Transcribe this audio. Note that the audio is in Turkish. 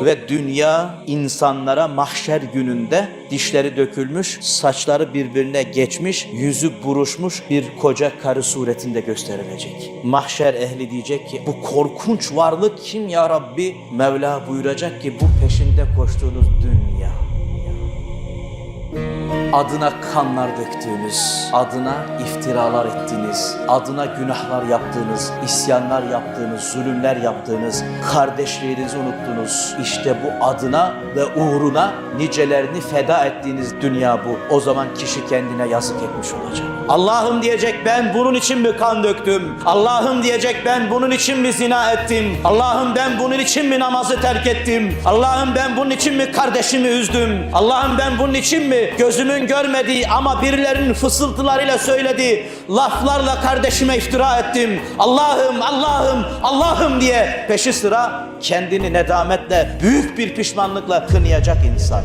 Ve dünya insanlara mahşer gününde dişleri dökülmüş, saçları birbirine geçmiş, yüzü buruşmuş bir koca karı suretinde gösterilecek. Mahşer ehli diyecek ki bu korkunç varlık kim ya Rabbi? Mevla buyuracak ki bu peşinde koştuğunuz dünya. Adına kanlar döktüğünüz, adına iftiralar ettiğiniz, adına günahlar yaptığınız, isyanlar yaptığınız, zulümler yaptığınız, kardeşliğinizi unuttunuz. İşte bu adına ve uğruna nicelerini feda ettiğiniz dünya bu. O zaman kişi kendine yazık etmiş olacak. Allah'ım diyecek ben bunun için mi kan döktüm? Allah'ım diyecek ben bunun için mi zina ettim? Allah'ım ben bunun için mi namazı terk ettim? Allah'ım ben bunun için mi kardeşimi üzdüm? Allah'ım ben bunun için mi gözümün görmediği ama birilerinin fısıltılarıyla söylediği laflarla kardeşime iftira ettim? Allah'ım, Allah'ım, Allah'ım diye peşi sıra kendini nedametle, büyük bir pişmanlıkla kınayacak insan.